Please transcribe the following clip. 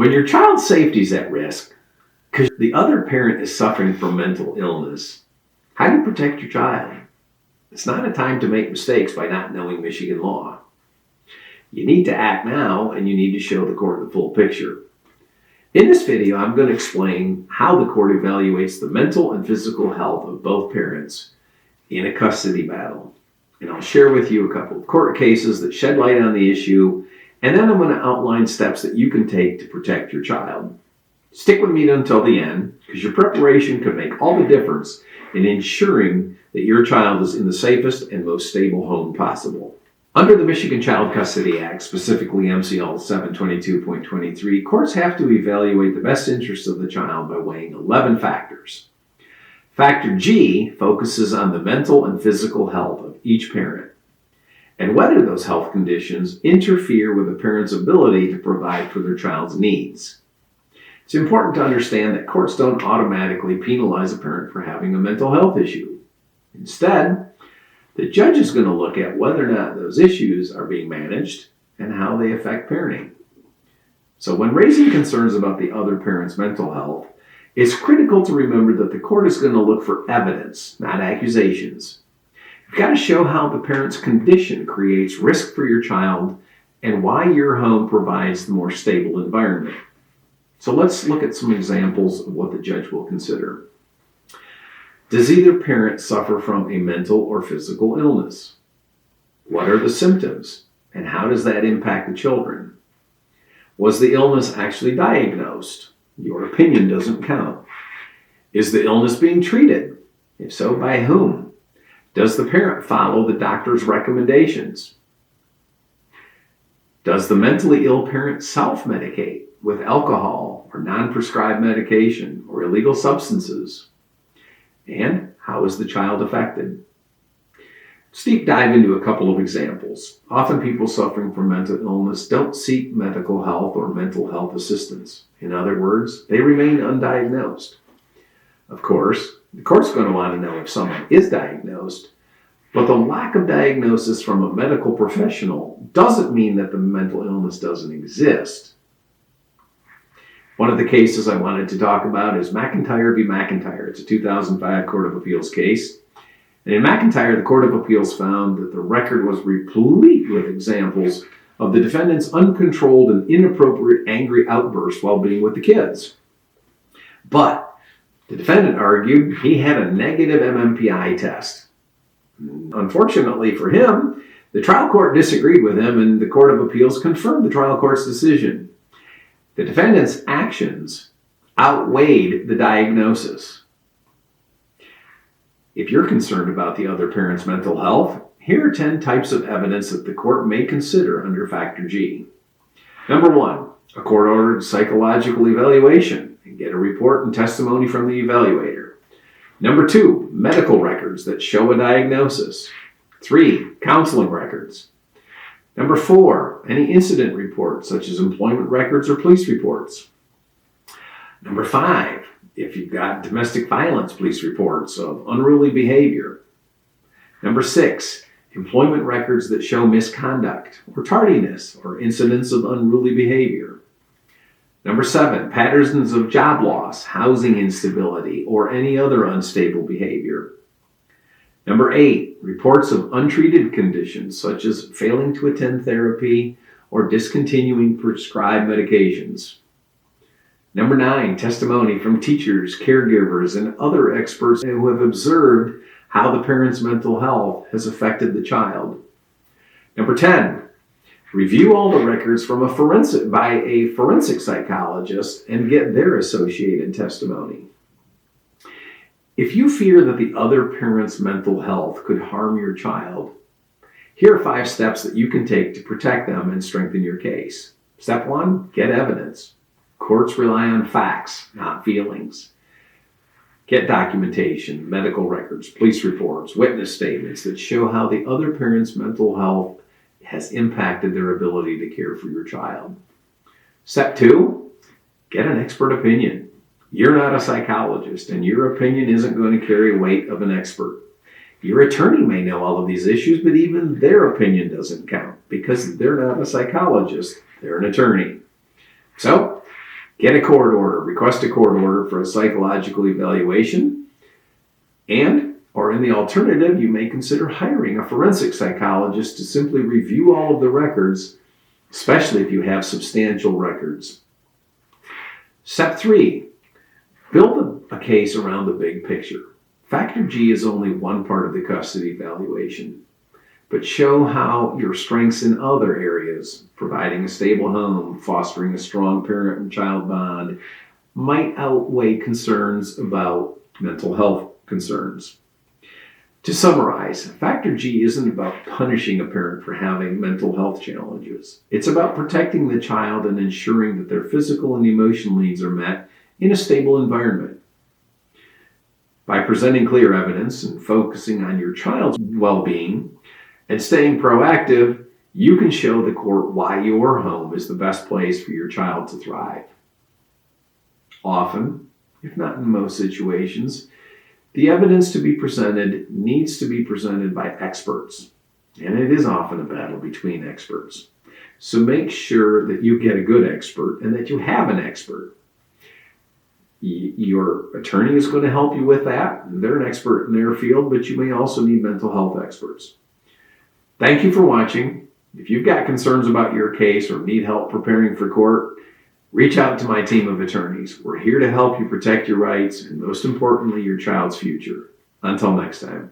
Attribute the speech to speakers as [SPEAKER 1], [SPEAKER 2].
[SPEAKER 1] When your child's safety is at risk because the other parent is suffering from mental illness, how do you protect your child? It's not a time to make mistakes by not knowing Michigan law. You need to act now, and you need to show the court the full picture. In this video, I'm going to explain how the court evaluates the mental and physical health of both parents in a custody battle. And I'll share with you a couple of court cases that shed light on the issue, and then I'm going to outline steps that you can take to protect your child. Stick with me until the end, because your preparation could make all the difference in ensuring that your child is in the safest and most stable home possible. Under the Michigan Child Custody Act, specifically MCL 722.23, courts have to evaluate the best interests of the child by weighing 11 factors. Factor G focuses on the mental and physical health of each parent and whether those health conditions interfere with a parent's ability to provide for their child's needs. It's important to understand that courts don't automatically penalize a parent for having a mental health issue. Instead, the judge is going to look at whether or not those issues are being managed and how they affect parenting. So when raising concerns about the other parent's mental health, it's critical to remember that the court is going to look for evidence, not accusations. You've got to show how the parent's condition creates risk for your child and why your home provides the more stable environment. So let's look at some examples of what the judge will consider. Does either parent suffer from a mental or physical illness? What are the symptoms, and how does that impact the children? Was the illness actually diagnosed? Your opinion doesn't count. Is the illness being treated? If so, by whom? Does the parent follow the doctor's recommendations? Does the mentally ill parent self-medicate with alcohol or non-prescribed medication or illegal substances? And how is the child affected? Let's deep dive into a couple of examples. Often people suffering from mental illness don't seek medical health or mental health assistance. In other words, they remain undiagnosed. Of course, the court's going to want to know if someone is diagnosed, but the lack of diagnosis from a medical professional doesn't mean that the mental illness doesn't exist. One of the cases I wanted to talk about is McIntyre v. McIntyre. It's a 2005 Court of Appeals case. And in McIntyre, the Court of Appeals found that the record was replete with examples of the defendant's uncontrolled and inappropriate angry outbursts while being with the kids. But the defendant argued he had a negative MMPI test. Unfortunately for him, the trial court disagreed with him, and the Court of Appeals confirmed the trial court's decision. The defendant's actions outweighed the diagnosis. If you're concerned about the other parent's mental health, here are 10 types of evidence that the court may consider under Factor G. Number 1, a court-ordered psychological evaluation, and get a report and testimony from the evaluator. Number 2, medical records that show a diagnosis. 3, counseling records. Number 4, any incident reports, such as employment records or police reports. Number 5, if you've got domestic violence police reports of unruly behavior. Number 6, employment records that show misconduct or tardiness or incidents of unruly behavior. Number 7, patterns of job loss, housing instability, or any other unstable behavior. Number 8, reports of untreated conditions such as failing to attend therapy or discontinuing prescribed medications. Number 9, testimony from teachers, caregivers, and other experts who have observed how the parent's mental health has affected the child. Number 10, review all the records from by a forensic psychologist and get their associated testimony. If you fear that the other parent's mental health could harm your child, here are 5 steps that you can take to protect them and strengthen your case. Step 1, get evidence. Courts rely on facts, not feelings. Get documentation, medical records, police reports, witness statements that show how the other parent's mental health has impacted their ability to care for your child. Step 2, get an expert opinion. You're not a psychologist, and your opinion isn't going to carry weight of an expert. Your attorney may know all of these issues, but even their opinion doesn't count because they're not a psychologist, they're an attorney. So, Get a court order, request a court order for a psychological evaluation, or in the alternative, you may consider hiring a forensic psychologist to simply review all of the records, especially if you have substantial records. Step 3, build a case around the big picture. Factor G is only one part of the custody evaluation, but show how your strengths in other areas, providing a stable home, fostering a strong parent and child bond, might outweigh concerns about mental health concerns. To summarize, Factor G isn't about punishing a parent for having mental health challenges. It's about protecting the child and ensuring that their physical and emotional needs are met in a stable environment. By presenting clear evidence and focusing on your child's well-being and staying proactive, you can show the court why your home is the best place for your child to thrive. Often, if not in most situations, the evidence to be presented needs to be presented by experts, and it is often a battle between experts. So make sure that you get a good expert and that you have an expert. Your attorney is going to help you with that. They're an expert in their field, but you may also need mental health experts. Thank you for watching. If you've got concerns about your case or need help preparing for court, reach out to my team of attorneys. We're here to help you protect your rights and, most importantly, your child's future. Until next time.